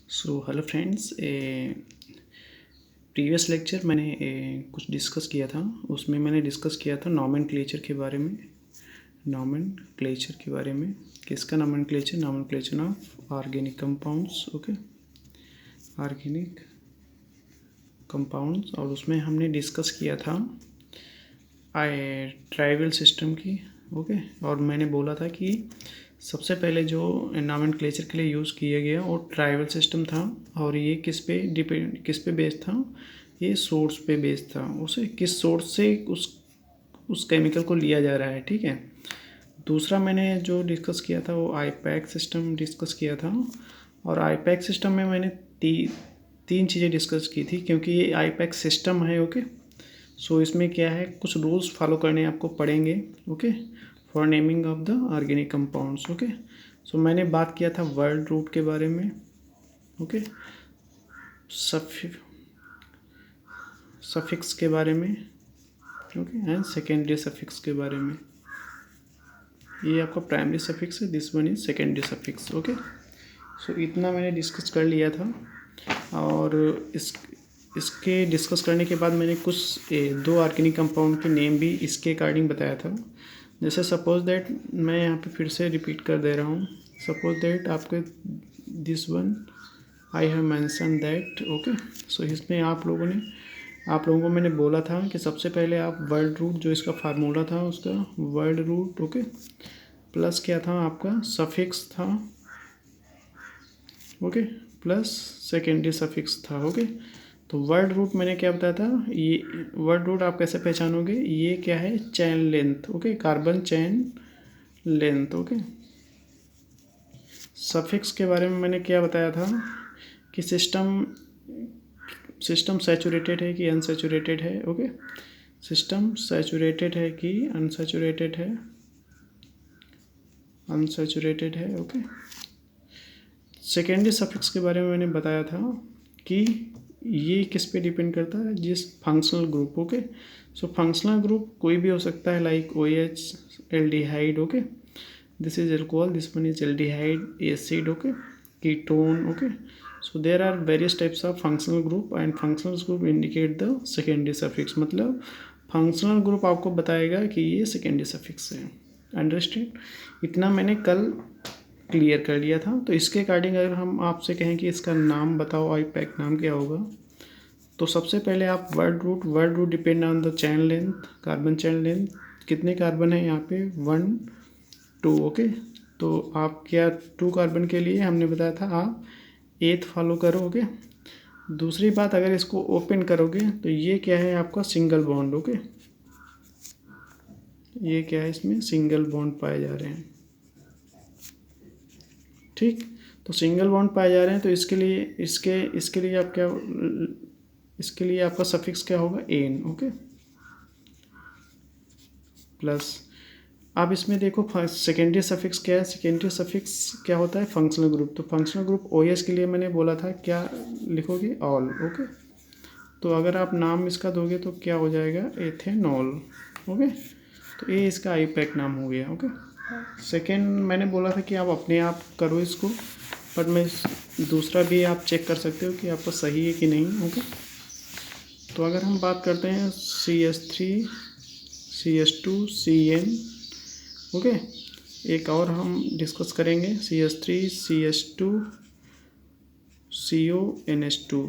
So hello friends, previous lecture मैंने कुछ discuss किया था। उसमें मैंने डिस्कस किया था नॉमेनक्लेचर के बारे में। नॉमेनक्लेचर के बारे में किसका nomenclature of organic compounds. Okay, organic compounds. और उसमें हमने डिस्कस किया था ट्राइबल सिस्टम की। ओके, और मैंने बोला था कि सबसे पहले जो नॉमेनक्लेचर के लिए यूज़ किया गया वो ट्राइबल सिस्टम था। और ये किस पे बेस्ड था? ये सोर्स पे बेस्ड था। उसे किस सोर्स से उस केमिकल को लिया जा रहा है। ठीक है। दूसरा मैंने जो डिस्कस किया था वो आईपैक सिस्टम डिस्कस किया था। और आईपैक सिस्टम में मैंने तीन चीज़ें डिस्कस की थी, क्योंकि ये आईपैक सिस्टम है। ओके, सो इसमें क्या है, कुछ रूल्स फॉलो करने आपको पड़ेंगे। Okay, for naming of the organic compounds. Okay, so मैंने बात किया था वर्ड रूट के बारे में। ओके, सफिक्स के बारे में। ओके, एंड सेकेंडरी सफिक्स के बारे में। ये आपका प्राइमरी सफिक्स है, this one is secondary suffix. Okay, so इतना मैंने डिस्कस कर लिया था। और इसके डिस्कस करने के बाद मैंने कुछ दो ऑर्गेनिक कंपाउंड के नेम भी इसके अकॉर्डिंग बताया था। जैसे सपोज दैट, मैं यहाँ पे फिर से रिपीट कर दे रहा हूँ। सपोज दैट आपके this one I have mention that. Okay, so इसमें आप लोगों को मैंने बोला था कि सबसे पहले आप वर्ड रूट, जो इसका फार्मूला था उसका वर्ड रूट। ओके, प्लस क्या था आपका सफिक्स था। ओके, प्लस सेकेंडरी सफिक्स था। ओके, तो वर्ड रूट मैंने क्या बताया था? ये वर्ड रूट आप कैसे पहचानोगे? ये क्या है? Chain length. Okay, carbon chain length. Okay, suffix के बारे में मैंने क्या बताया था कि सिस्टम सैचुरेटेड है कि अनसैचुरेटेड है। ओके, सिस्टम सैचुरेटेड है कि अनसैचुरेटेड है। अनसैचुरेटेड है। ओके, सेकेंडरी सफिक्स के बारे में मैंने बताया था कि ये किस पे डिपेंड करता है? जिस functional group. Okay, so functional group कोई भी हो सकता है, like OH, aldehyde. Okay, this is alcohol, this one is aldehyde, acid. Okay, ketone. Okay, so there are various types of functional group and functional group indicate the secondary suffix। मतलब functional group आपको बताएगा कि ये secondary suffix है। Understand? इतना मैंने कल clear कर लिया था। तो इसके अकॉर्डिंग अगर हम आपसे कहें कि इसका नाम बताओ, आईपैक नाम क्या होगा, तो सबसे पहले आप word root depend on the chain length, carbon chain length. कितने कार्बन है यहाँ पे? 1 2। ओके, तो आप क्या 2 कार्बन के लिए हमने बताया था आप 8 फॉलो करो। ओके, दूसरी बात, अगर इसको ओपन करोगे तो ये क्या है आपका? Single bond. ओके, ये क्या है? इसमें सिंगल बॉन्ड पाए जा रहे हैं। ठीक, तो सिंगल बॉन्ड पाए जा रहे हैं, तो इसके लिए आप क्या, इसके लिए आपका सफिक्स क्या होगा? एन। ओके, प्लस अब इसमें देखो सेकेंडरी सफिक्स क्या है? सेकेंडरी सफिक्स क्या होता है? Functional group. तो फंक्शनल ग्रुप OS के लिए मैंने बोला था क्या लिखोगे? ऑल। ओके, तो अगर आप नाम इसका दोगे तो क्या हो जाएगा? एथेनॉल। ओके, तो ये इसका आईपैक नाम हो गया। ओके, सेकेंड मैंने बोला था कि आप अपने आप करो इसको, बट मैं दूसरा भी आप चेक कर सकते हो कि आपका सही है कि नहीं। ओके, तो अगर हम बात करते हैं CH3 CH2 CN। ओके, एक और हम डिस्कस करेंगे CH3 CH2 CONH2।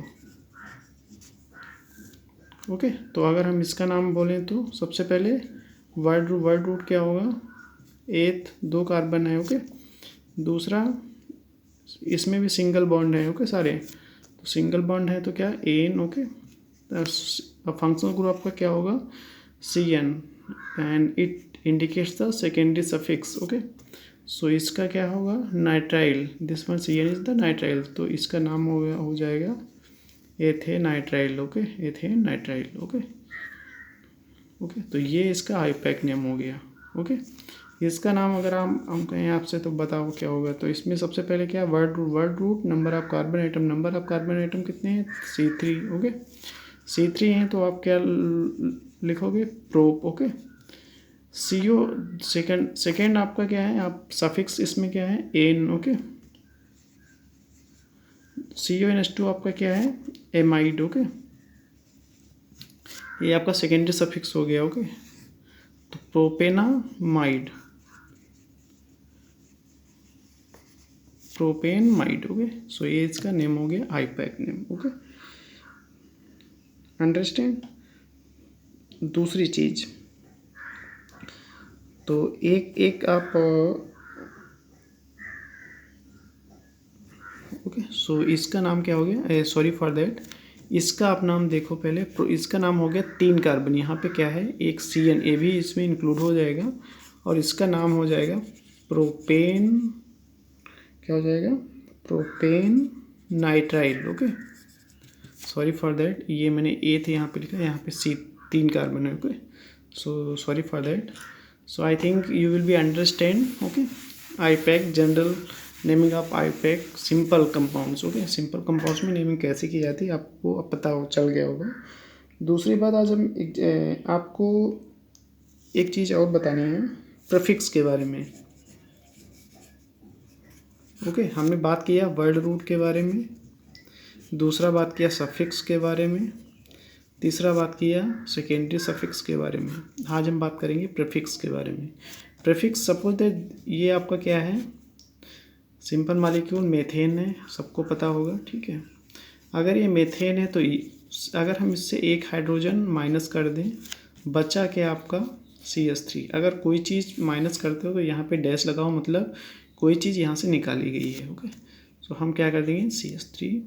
ओके, तो अगर हम इसका नाम बोलें तो सबसे पहले वर्ड रूट क्या होगा? 8 2 कार्बन है। ओके, दूसरा इसमें भी सिंगल बॉन्ड है। ओके, सारे तो सिंगल बॉन्ड है तो क्या? एन। ओके, फंक्शनल ग्रुप आपका क्या होगा? CN and it indicates the secondary suffix. Okay, so इसका क्या होगा? Nitrile. This one CN is the nitrile, तो इसका नाम हो जाएगा ethanenitrile. Okay, ethanenitrile. Okay, okay, तो ये इसका आईपैक नेम हो गया। ओके, इसका नाम अगर हम कहें आपसे तो बताओ क्या होगा? तो इसमें सबसे पहले क्या? Word root number of carbon atom कितने हैं? C3। ओके, C3 हैं तो आप क्या लिखोगे? प्रोप। ओके, CO सेकेंड आपका क्या है? आप सफिक्स इसमें क्या है? एन। ओके, CONH2 आपका क्या है, एमाइड। ओके, ये आपका सेकेंडरी सफिक्स हो गया। ओके, तो प्रोपेनामाइड, प्रोपेनमाइड। ओके, सो ये इसका नेम हो गया, आईपैक नेम। Okay, understand. दूसरी चीज, तो एक आप ओके, सो इसका नाम क्या हो गया, सॉरी फॉर दैट, इसका आप नाम देखो पहले। इसका नाम हो गया 3 कार्बन, यहाँ पे क्या है, एक CN, ये भी इसमें इंक्लूड हो जाएगा, और इसका नाम हो जाएगा प्रोपेन, क्या हो जाएगा, propane nitrile. Okay, sorry for that, ये मैंने ए थे यहाँ पे लिखा, यहाँ पे C 3 कार्बन है। Okay, so sorry for that. So I think you will be understand. Okay, IUPAC general naming of IUPAC simple compounds. Okay, simple compounds में नेमिंग कैसे की जाती है आपको अब पता चल गया होगा। दूसरी बात, आज हम आपको एक चीज़ और बतानी है, प्रीफिक्स के बारे में। ओके, हमने बात किया वर्ड रूट के बारे में, दूसरा बात किया सफिक्स के बारे में, तीसरा बात किया सेकेंडरी सफिक्स के बारे में। आज हम बात करेंगे प्रीफिक्स के बारे में। प्रीफिक्स, सपोज दैट ये आपका क्या है, सिंपल मॉलिक्यूल मेथेन है, सबको पता होगा। ठीक है, अगर ये मेथेन है तो अगर हम इससे एक हाइड्रोजन माइनस कर दें, बचा क्या आपका CH3। अगर कोई चीज़ माइनस करते हो तो यहाँ पे डैश लगाओ, मतलब कोई चीज़ यहाँ से निकाली गई है। ओके, तो हम क्या कर देंगे, CH3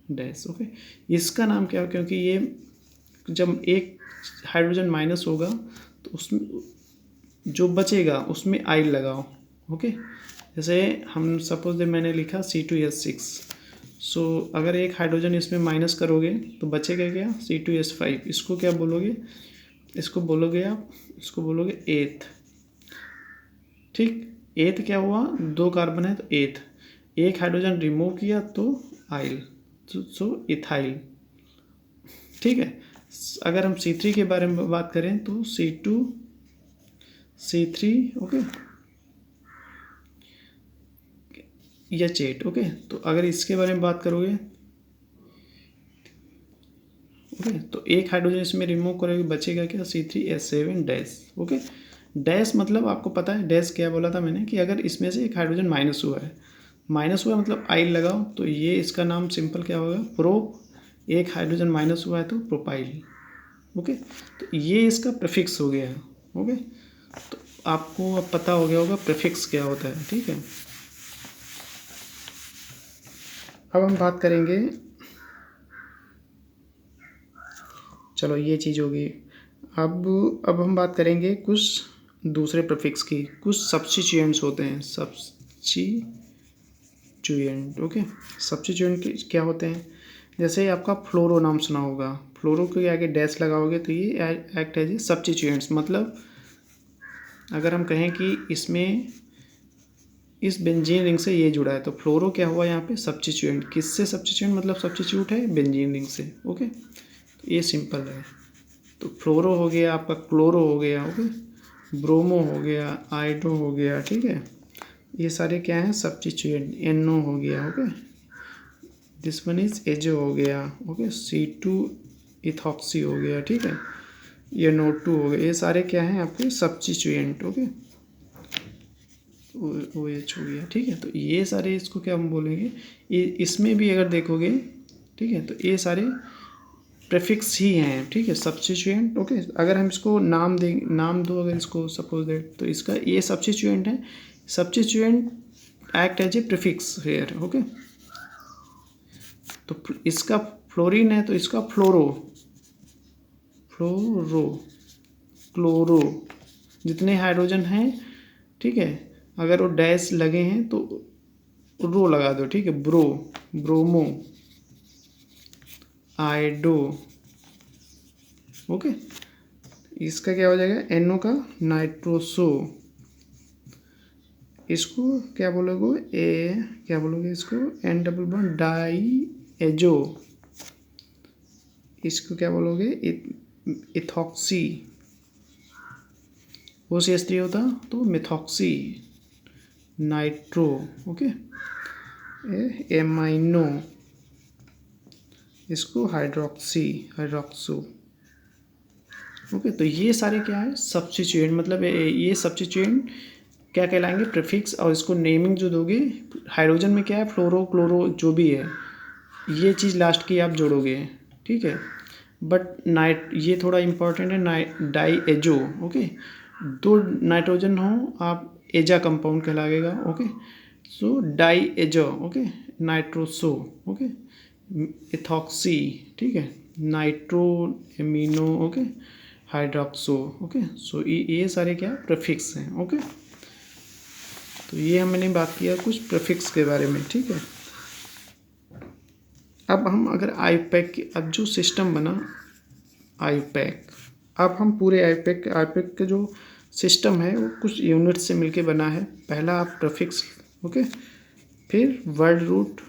डैश। ओके, इसका नाम क्या हो, क्योंकि ये जब एक हाइड्रोजन माइनस होगा तो उसमें जो बचेगा उसमें आइल लगाओ। ओके, जैसे हम सपोज दे मैंने लिखा C2H6, सो अगर एक हाइड्रोजन इसमें माइनस करोगे तो बचेगा क्या, C2H5। इसको क्या बोलोगे, इसको बोलोगे आप, इसको बोलोगे एथ। ठीक, एथ क्या हुआ, 2 कार्बन है तो एथ, एक हाइड्रोजन रिमूव किया तो आइल, सो इथाइल। ठीक है, अगर हम C3 के बारे में बात करें तो C2C3। Okay, H8। ओके, तो अगर इसके बारे में बात करोगे, ओके, तो एक हाइड्रोजन इसमें रिमूव करोगे, बचेगा क्या, C3H7 डैश। ओके, डैश मतलब आपको पता है डैश क्या बोला था मैंने, कि अगर इसमें से एक हाइड्रोजन माइनस हुआ है, माइनस हुआ मतलब आइल लगाओ, तो ये इसका नाम सिंपल क्या होगा, प्रोप। एक हाइड्रोजन माइनस हुआ है तो प्रोपाइल। ओके, तो ये इसका प्रीफिक्स हो गया। ओके, तो आपको अब पता हो गया होगा प्रीफिक्स क्या होता है। ठीक है, अब हम बात करेंगे, चलो ये चीज़ होगी। अब हम बात करेंगे कुछ दूसरे प्रीफिक्स की। कुछ सब्स्टिट्यूएंट्स होते हैं, सब्स्टिट्यूएंट। ओके, सब्स्टिट्यूएंट क्या होते हैं, जैसे आपका फ्लोरो नाम सुना होगा, फ्लोरो के आगे डैश लगाओगे तो ये एक्ट एज ए सब्स्टिट्यूएंट्स। मतलब अगर हम कहें कि इसमें इस बेंजीन रिंग से ये जुड़ा है तो फ्लोरो क्या हुआ यहाँ पे, सब्स्टिट्यूएंट। किससे सब्स्टिट्यूएंट, मतलब सब्स्टिट्यूट है बेंजीन रिंग से। ओके, तो ये सिंपल है। तो फ्लोरो हो गया आपका, क्लोरो हो गया, ओके, ब्रोमो हो गया, आइडो हो गया। ठीक है, ये सारे क्या हैं, सब्स्टिट्यूएंट। NO हो गया, okay, this one is azo हो गया। ओके, C2 इथॉक्सी हो गया। ठीक है, ये NO2 हो गया। ये सारे क्या हैं आपके सब्स्टिट्यूएंट। ओके, OH हो गया। ठीक है, तो ये सारे इसको क्या हम बोलेंगे, ये इसमें भी अगर देखोगे, ठीक है, तो ये सारे प्रीफिक्स ही हैं। ठीक है, सब्स्टिट्यूएंट। ओके, अगर हम इसको नाम दें, नाम दो अगर इसको, सपोज दैट, तो इसका ये सब्स्टिट्यूएंट है। Substituent act as a prefix here. Okay, तो इसका फ्लोरीन है तो इसका फ्लोरो, फ्लोरो, क्लोरो, जितने हाइड्रोजन हैं, ठीक है, अगर वो डैश लगे हैं तो रो लगा दो। ठीक है, ब्रो, ब्रोमो, आइडो। ओके, इसका क्या हो जाएगा, NO का नाइट्रोसो। इसको क्या बोलोगे, क्या बोलोगे इसको, N double bond diazo. इसको क्या बोलोगे, इथॉक्सी। OCH3 होता तो मिथॉक्सी, नाइट्रो। ओके, एमाइनो, इसको हाइड्रोक्सो। ओके, तो ये सारे क्या है, सब्स्टिट्यूएंट, मतलब ये सब्स्टिट्यूएंट क्या कहलाएंगे, प्रीफिक्स। और इसको नेमिंग जो दोगे, हाइड्रोजन में क्या है, फ्लोरो क्लोरो जो भी है, ये चीज़ लास्ट की आप जोड़ोगे, ठीक है। बट नाइट ये थोड़ा इम्पोर्टेंट है, डाई एजो। ओके, दो नाइट्रोजन हो आप एजा कंपाउंड कहलाएगा। Okay, so diazo, okay, nitroso, okay, ethoxy, ठीक है, nitro amino, okay, hydroxo. Okay, so ये सारे क्या प्रीफिक्स हैं। ओके, तो ये हमने बात किया कुछ प्रीफिक्स के बारे में, ठीक है। अब हम अगर आईपैक, अब जो सिस्टम बना आईपैक, अब हम पूरे आईपैक के जो सिस्टम है वो कुछ यूनिट से मिलके बना है। पहला आप प्रीफिक्स, ओके, फिर वर्ड रूट,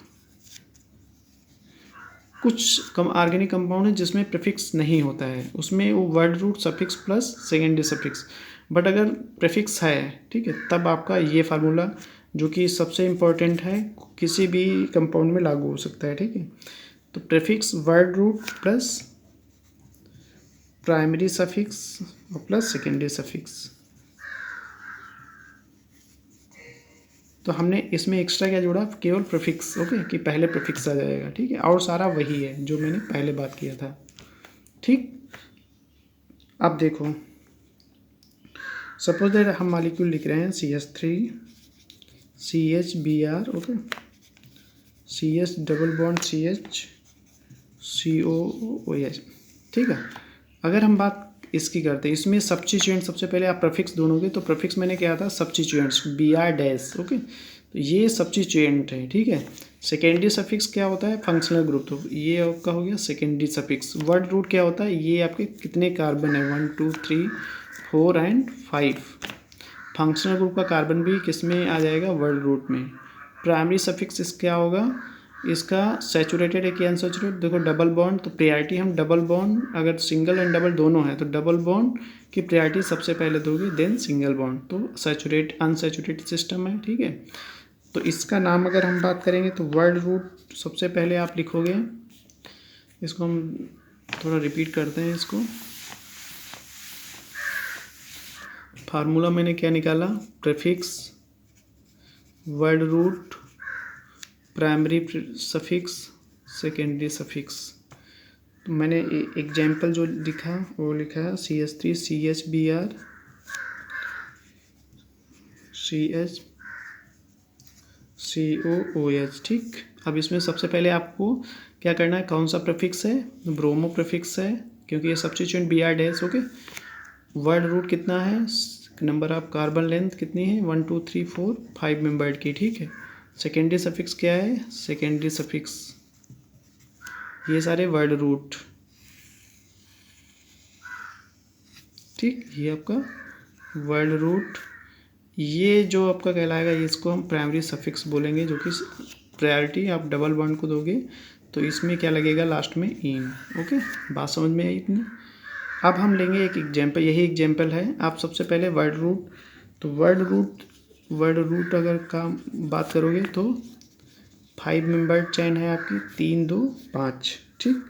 कुछ ऑर्गेनिक कंपाउंड है जिसमें प्रीफिक्स नहीं होता है, उसमें वो word root suffix plus secondary suffix. But अगर प्रीफिक्स है, ठीक है, तब आपका ये फार्मूला जो कि सबसे इम्पोर्टेंट है, किसी भी कंपाउंड में लागू हो सकता है, ठीक है। तो prefix word root plus primary suffix और प्लस सेकेंडरी सफिक्स। तो हमने इसमें एक्स्ट्रा क्या जोड़ा, केवल प्रीफिक्स, ओके, कि पहले प्रीफिक्स आ जाएगा, ठीक है, और सारा वही है जो मैंने पहले बात किया था, ठीक। अब देखो, सपोज दैट हम मॉलिक्यूल लिख रहे हैं CH3 CHBr, okay, CH double bond CH COOH, ठीक है। अगर हम बात इसकी करते हैं, इसमें सब्स्टिट्यूएंट सबसे पहले आप प्रीफिक्स ढूंढोगे, तो प्रीफिक्स मैंने क्या था, सब्स्टिट्यूएंट्स Br डैश, ओके, तो ये सब्स्टिट्यूएंट है, ठीक है। सेकेंडरी सफिक्स क्या होता है, फंक्शनल ग्रुप, तो ये आपका हो गया सेकेंडरी सफिक्स। वर्ड रूट क्या होता है, ये आपके कितने कार्बन है, 1 2 3 4 एंड 5। फंक्शनल ग्रुप का कार्बन भी किस में आ जाएगा, वर्ड रूट में। प्राइमरी सफिक्स इस क्या होगा, इसका सैचुरेटेड है कि अनसैचुरेटेड, देखो डबल बॉन्ड, तो प्रायोरिटी हम डबल बॉन्ड, अगर सिंगल एंड डबल दोनों है तो डबल बॉन्ड की प्रायोरिटी सबसे पहले दोगे, देन सिंगल बॉन्ड। तो सैचुरेट अनसैचुरेटेड सिस्टम है, ठीक है। तो इसका नाम अगर हम बात करेंगे तो वर्ड रूट सबसे पहले आप लिखोगे, इसको हम थोड़ा रिपीट करते हैं इसको। फार्मूला मैंने क्या निकाला, prefix word root primary suffix secondary suffix. तो मैंने एग्जाम्पल जो लिखा वो लिखा है CH3 CHBr CH COOH, ठीक। अब इसमें सबसे पहले आपको क्या करना है, कौन सा प्रीफिक्स है, ब्रोमो प्रीफिक्स है, क्योंकि ये substituent Br dash, okay. Word root कितना है, नंबर ऑफ कार्बन लेंथ कितनी है, 1 2 3 4 5 मेंबर्ड की, ठीक है। सेकेंडरी सफिक्स क्या है, सेकेंडरी सफिक्स ये सारे वर्ड रूट, ठीक, ये आपका वर्ड रूट। ये जो आपका कहलाएगा, इसको हम प्राइमरी सफिक्स बोलेंगे, जो कि प्रायोरिटी आप डबल बॉन्ड को दोगे तो इसमें क्या लगेगा, लास्ट में इन। ओके, बात समझ में आई इतनी। अब हम लेंगे एक एग्जाम्पल, यही एग्जाम्पल है। आप सबसे पहले वर्ड रूट, तो वर्ड रूट अगर का बात करोगे तो 5 मेंबर्ड चेन है आपकी, 3 2 5, ठीक।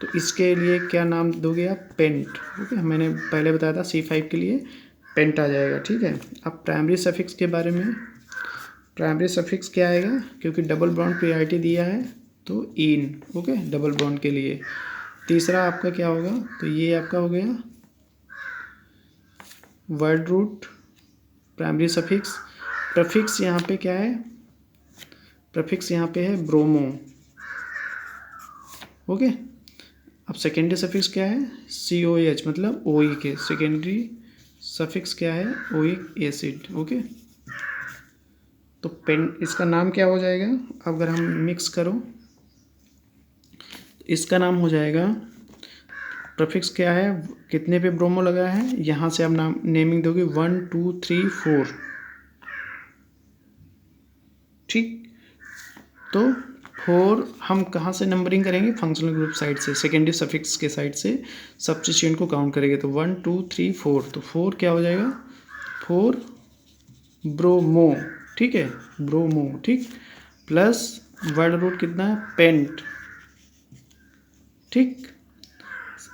तो इसके लिए क्या नाम दोगे आप, पेंट, ओके। मैंने पहले बताया था C5 के लिए पेंट आ जाएगा, ठीक है। अब प्राइमरी सफिक्स के बारे में, प्राइमरी सफिक्स क्या आएगा, क्योंकि डबल बॉन्ड प्रायोरिटी दिया है तो इन, ओके, डबल बॉन्ड के लिए। तीसरा आपका क्या होगा, तो ये आपका हो गया word root primary suffix. Prefix यहाँ पे क्या है, प्रीफिक्स यहाँ पे है ब्रोमो, ओके। अब सेकेंडरी सफिक्स क्या है, COH, मतलब OE के। सेकेंडरी सफिक्स क्या है, ओइक एसिड, ओके। तो पेन इसका नाम क्या हो जाएगा, अगर हम मिक्स करो इसका नाम हो जाएगा, प्रीफिक्स क्या है, कितने पे ब्रोमो लगा है, यहाँ से आप नाम नेमिंग दोगे 1 2 3 4, ठीक। तो 4 हम कहाँ से नंबरिंग करेंगे, फंक्शनल ग्रुप साइड से, सेकेंडरी सफिक्स के साइड से सब्स्टिट्यूएंट को काउंट करेंगे। तो 1 2 3 4, तो 4 क्या हो जाएगा, 4 ब्रोमो, ठीक है, ब्रोमो, ठीक। प्लस वर्ड रूट कितना है, पेंट, ठीक।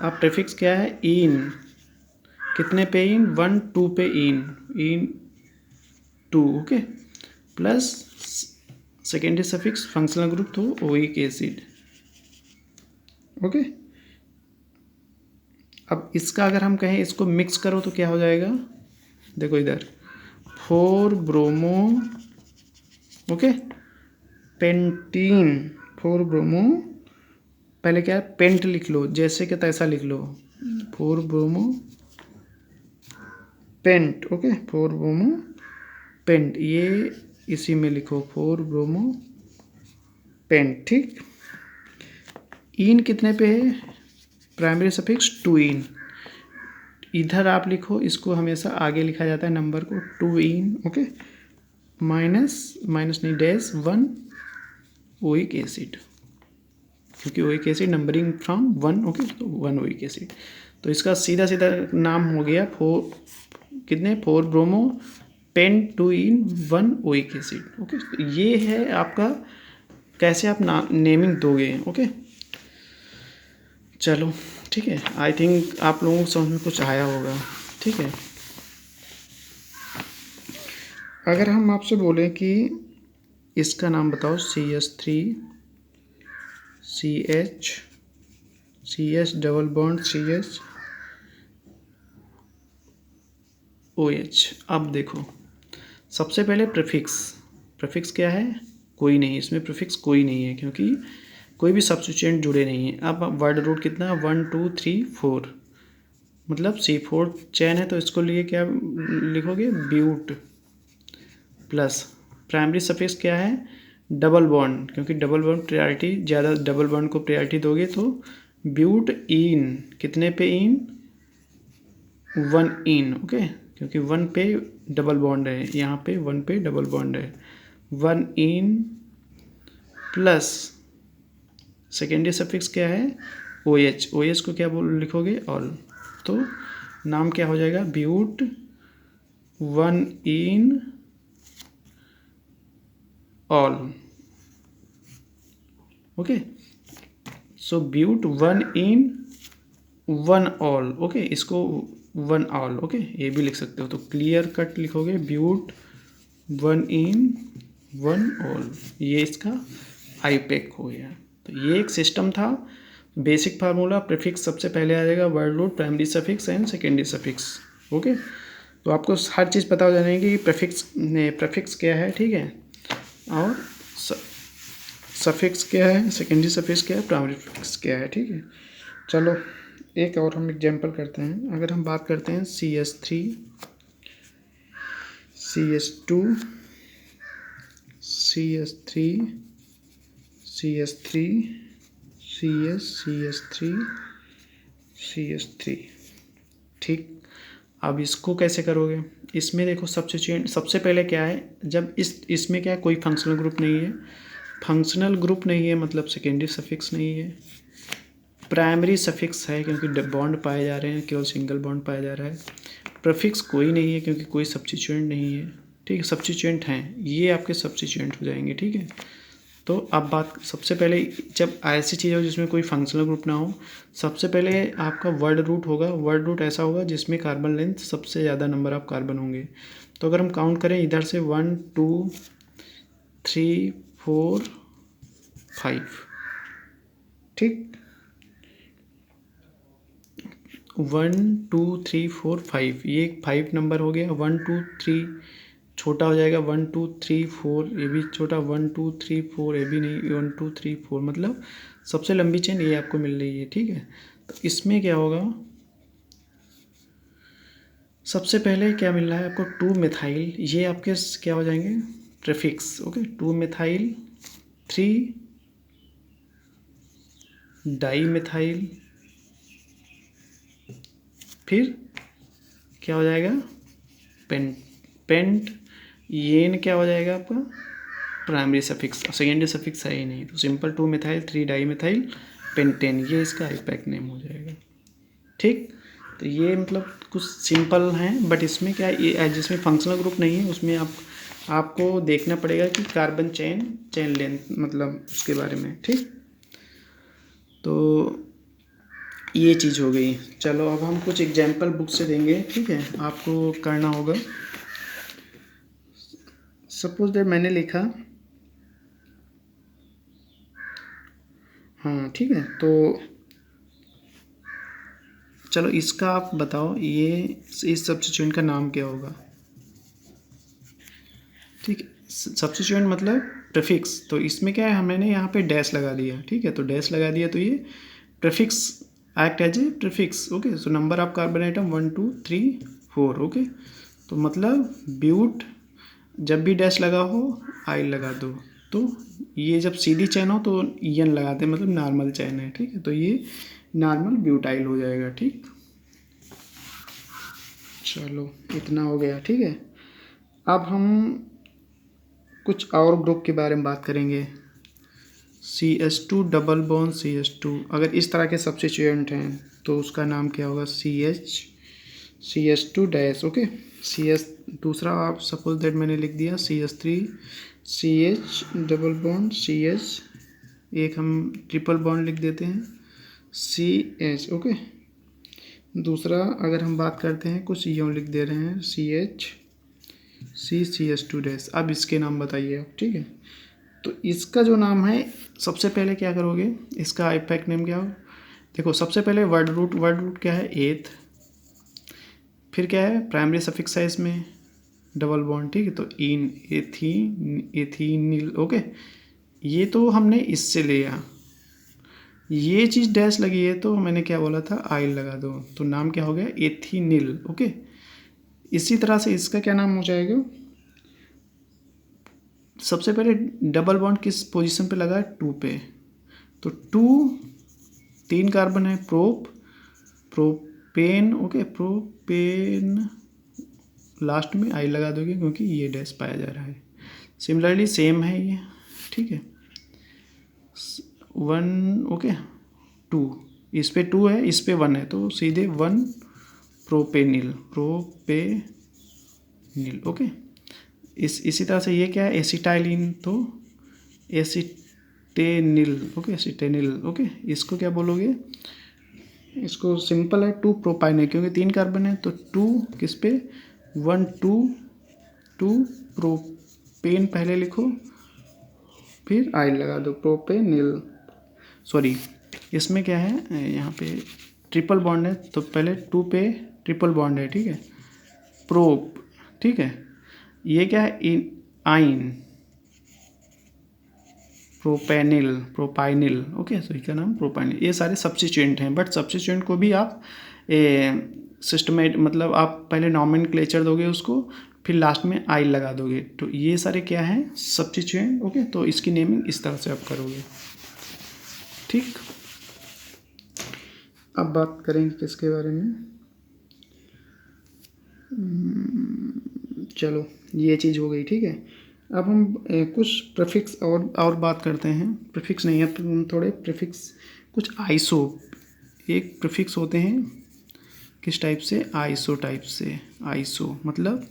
अब प्रीफिक्स क्या है, इन, कितने पे इन, 1 2 पे इन 2, okay, plus secondary suffix functional group तो ओइक एसिड, ओके। अब इसका अगर हम कहें इसको मिक्स करो तो क्या हो जाएगा, देखो इधर 4 ब्रोमो, ओके, पेंटीन, 4 ब्रोमो, पहले क्या है पेंट लिख लो, जैसे कि तैसा लिख लो, 4 bromo paint, okay, 4 bromo paint, ये इसी में लिखो 4 ब्रोमो पेंट, ठीक। इन कितने पे है, प्राइमरी सफिक्स 2 इन, इधर आप लिखो, इसको हमेशा आगे लिखा जाता है नंबर को, 2 इन, ओके, माइनस नहीं डैश 1 ओइक एसिड, क्योंकि oic acid numbering from 1, okay, तो 1 ओइक एसिड। तो इसका सीधा सीधा नाम हो गया 4 ब्रोमो पेन 2 इन 1 ओइक एसिड, ओके। तो ये है आपका कैसे आप नेमिंग दोगे, ओके। चलो ठीक है, आई थिंक आप लोगों को समझ में कुछ आया होगा, ठीक है। अगर हम आपसे बोलें कि इसका नाम बताओ, CH3 CH double bond CH OH, अब देखो सबसे पहले प्रीफिक्स क्या है, कोई नहीं, इसमें प्रीफिक्स कोई नहीं है क्योंकि कोई भी सब्स्टिट्यूएंट जुड़े नहीं है। अब वर्ड रूट कितना है, 1 2 3 4, मतलब C4 चैन है तो इसको लिए क्या लिखोगे, ब्यूट, प्लस प्राइमरी सफिक्स क्या है, डबल बॉन्ड, क्योंकि डबल बॉन्ड प्रायोरिटी ज़्यादा, डबल बॉन्ड को प्रायोरिटी दोगे तो ब्यूट इन, कितने पे इन, 1 इन, ओके, क्योंकि 1 पे डबल बॉन्ड है, यहाँ पे 1 पे डबल बॉन्ड है, 1 इन, प्लस सेकेंडरी सफिक्स क्या है, OH को क्या लिखोगे, ऑल, तो नाम क्या हो जाएगा, but 1 en ol, okay. So but 1 en 1 ol, okay, इसको 1 ऑल, ओके, ये भी लिख सकते हो, तो क्लियर कट लिखोगे ब्यूट 1 इन 1 ऑल, ये इसका आईपैक हो गया। तो ये एक सिस्टम था, बेसिक फार्मूला, प्रीफिक्स सबसे पहले आ जाएगा, word root, primary suffix and secondary suffix, okay. तो आपको हर चीज़ पता हो जाने की प्रीफिक्स क्या है, ठीक है, और सफिक्स क्या है, सेकेंडरी सफिक्स क्या है, प्राइमरी सफिक्स क्या है, ठीक है। चलो एक और हम एग्जाम्पल करते हैं। अगर हम बात करते हैं CH3 CH2 CH3 CH3 CH3, ठीक। अब इसको कैसे करोगे, इसमें देखो सब्स्टिट्यूएंट सबसे पहले क्या है, जब इसमें क्या है, कोई फंक्शनल ग्रुप नहीं है, फंक्शनल ग्रुप नहीं है मतलब सेकेंडरी सफिक्स नहीं है, प्राइमरी सफिक्स है क्योंकि बॉन्ड पाए जा रहे हैं, केवल सिंगल बॉन्ड पाया जा रहा है, प्रीफिक्स कोई नहीं है क्योंकि कोई सब्स्टिट्यूएंट नहीं है, ठीक है, सब्स्टिट्यूएंट हैं, ये आपके सब्स्टिट्यूएंट हो जाएंगे, ठीक है। तो अब बात सबसे पहले, जब ऐसी चीज़ हो जिसमें कोई फंक्शनल ग्रुप ना हो, सबसे पहले आपका वर्ड रूट होगा, वर्ड रूट ऐसा होगा जिसमें कार्बन लेंथ सबसे ज़्यादा नंबर ऑफ कार्बन होंगे। तो अगर हम काउंट करें इधर से 1 2 3 4 5, ठीक, 1 2 3 4 5, ये 5 नंबर हो गया, 1 2 3 छोटा हो जाएगा, 1 2 3 4, ये भी छोटा, 1 2 3 4, ये भी नहीं, 1 2 3 4, मतलब सबसे लंबी चेन ये आपको मिल रही है, ठीक है। तो इसमें क्या होगा, सबसे पहले क्या मिल रहा है आपको, 2 मिथाइल, ये आपके क्या हो जाएंगे, prefix, okay, 2 methyl, 3 di methyl, फिर क्या हो जाएगा, पेंट, येन क्या हो जाएगा आपका, प्राइमरी सफिक्स, सेकेंडरी सफिक्स है ही नहीं, तो simple 2 methyl 3 di methyl pentane, ये इसका आईपैक नेम हो जाएगा, ठीक। तो ये मतलब कुछ सिंपल हैं, बट इसमें क्या ये जिसमें फंक्शनल ग्रुप नहीं है उसमें आपको देखना पड़ेगा कि कार्बन चेन लेंथ मतलब उसके बारे में, ठीक। तो ये चीज़ हो गई। चलो अब हम कुछ एग्जाम्पल बुक से देंगे, ठीक है, आपको करना होगा। सपोज दैट मैंने लिखा, हाँ ठीक है, तो चलो इसका आप बताओ, ये इस सब्स्टिट्यूएंट का नाम क्या होगा। ठीक है, सब्स्टिट्यूएंट मतलब प्रीफिक्स, तो इसमें क्या है, हमने यहाँ पे डैश लगा दिया, ठीक है, तो डैश लगा दिया तो ये prefix act as a prefix. Okay, so number of carbon atom 1 2 3 4। Okay, तो मतलब ब्यूट, जब भी डैश लगा हो आई लगा दो। तो ये जब सीधी चैन हो तो एन लगाते हैं, मतलब नॉर्मल चैन है, ठीक है, तो ये नॉर्मल ब्यूटाइल हो जाएगा। ठीक, चलो इतना हो गया, ठीक है। अब हम कुछ और ग्रुप के बारे में बात करेंगे। CH2 डबल बॉन्ड CH2, अगर इस तरह के सब्स्टिट्यूएंट हैं तो उसका नाम क्या होगा, CH2 डैश। ओके, CH दूसरा, आप सपोज दैट मैंने लिख दिया CH3 CH double bond CH, एक हम ट्रिपल बॉन्ड लिख देते हैं CH। ओके, दूसरा अगर हम बात करते हैं, कुछ यूँ लिख दे रहे हैं CH2 डैश। अब इसके नाम बताइए आप, ठीक है। तो इसका जो नाम है, सबसे पहले क्या करोगे, इसका इफेक्ट नेम क्या हो, देखो सबसे पहले वर्ड रूट क्या है, एथ, फिर क्या है प्राइमरी सफिक्स है इसमें डबल बॉन्ड, ठीक है, तो इन एथीनिल। ओके, ये तो हमने इससे लिया, ये चीज़ डैश लगी है तो मैंने क्या बोला था, आइल लगा दो, तो नाम क्या हो गया, एथीनिल। ओके, इसी तरह से इसका क्या नाम हो जाएगा, सबसे पहले डबल बॉन्ड किस पोजीशन पे लगा है, 2 पे, तो 2 3 कार्बन है, प्रोपेन। ओके, प्रोपेन, लास्ट में आई लगा दोगे क्योंकि ये डैश पाया जा रहा है। सिमिलरली सेम है ये, ठीक है, 1। ओके, 2, इस पे 2 है, इस पे 1 है, तो सीधे 1 प्रोपेनिल। ओके, इसी तरह से ये क्या है, एसिटाइलिन, तो एसिटेनिल। ओके, एसिटेनिल। ओके, इसको क्या बोलोगे, इसको सिंपल है, 2 प्रोपाइन है क्योंकि 3 कार्बन है, तो 2 किस पे, 1 2 प्रोपेन पहले लिखो, फिर आई लगा दो, प्रोपेनिल। सॉरी, इसमें क्या है, यहाँ पे ट्रिपल बॉन्ड है, तो पहले 2 पे ट्रिपल बॉन्ड है, ठीक है, प्रोप, ठीक है, ये क्या है, आइन, प्रोपाइनिल। ओके, सो इसका नाम प्रोपाइनिल। ये सारे सब्स्टिट्यूएंट हैं, बट सब्स्टिट्यूएंट को भी आप सिस्टमेट, मतलब आप पहले नॉमेनक्लेचर दोगे उसको, फिर लास्ट में आई लगा दोगे, तो ये सारे क्या हैं, सब्स्टिट्यूएंट। ओके, तो इसकी नेमिंग इस तरह से आप करोगे। ठीक, अब बात करेंगे किसके बारे में, चलो ये चीज़ हो गई, ठीक है। अब हम कुछ प्रीफिक्स और बात करते हैं। प्रीफिक्स नहीं, अब हम थोड़े प्रीफिक्स, कुछ आइसो, एक प्रीफिक्स होते हैं किस टाइप से, आइसो टाइप से। आइसो मतलब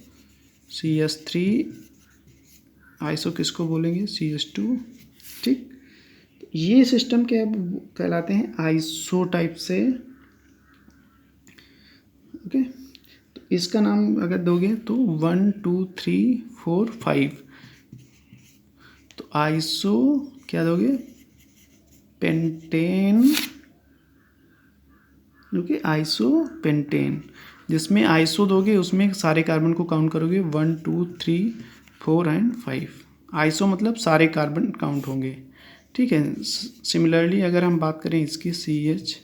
CH3, आइसो किसको बोलेंगे, CH2। ठीक, ये सिस्टम क्या कहलाते हैं, आइसो टाइप से। ओके, तो इसका नाम अगर दोगे तो 1 2 3 4 5, तो आइसो क्या दोगे, पेंटेन। ओके, आइसो पेंटेन, जिसमें आइसो दोगे उसमें सारे कार्बन को काउंट करोगे, 1 2 3 4 एंड 5। आइसो मतलब सारे कार्बन काउंट होंगे, ठीक है। सिमिलरली अगर हम बात करें इसकी CH,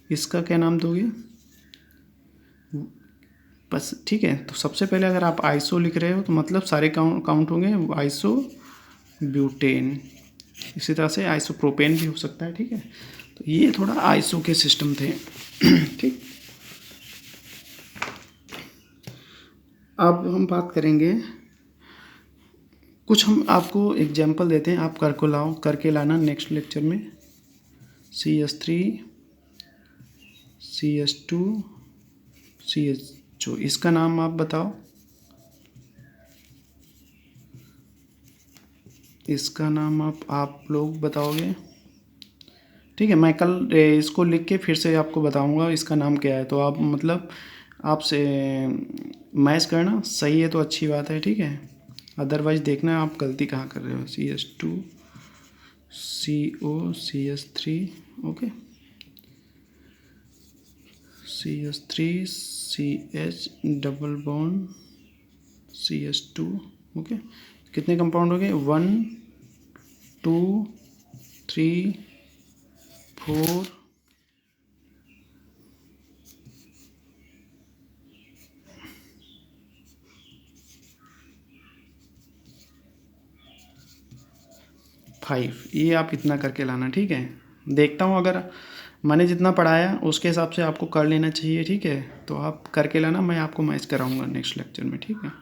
इसका क्या नाम दोगे बस, ठीक है। तो सबसे पहले अगर आप आइसो लिख रहे हो तो मतलब सारे काउंट होंगे, आइसो ब्यूटेन। इसी तरह से आइसोप्रोपेन भी हो सकता है, ठीक है। तो ये थोड़ा आइसो के सिस्टम थे। ठीक, अब हम बात करेंगे कुछ, हम आपको एग्जांपल देते हैं, आप करके लाना नेक्स्ट लेक्चर में। CH3 CH2 CH, इसका नाम आप बताओ, इसका नाम आप लोग बताओगे। ठीक है, मैं कल इसको लिख के फिर से आपको बताऊंगा इसका नाम क्या है, तो आप मतलब आपसे मैच करना, सही है तो अच्छी बात है, ठीक है, अदरवाइज देखना आप गलती कहाँ कर रहे हो। CS2 COCS3 okay, CS3 CH double bond CS2 okay. कितने कंपाउंड हो गए? 1 2 3 4 5। ये आप इतना करके लाना, ठीक है। देखता हूँ अगर मैंने जितना पढ़ाया उसके हिसाब से आपको कर लेना चाहिए, ठीक है, तो आप करके लाना, मैं आपको मैच कराऊंगा नेक्स्ट लेक्चर में, ठीक है।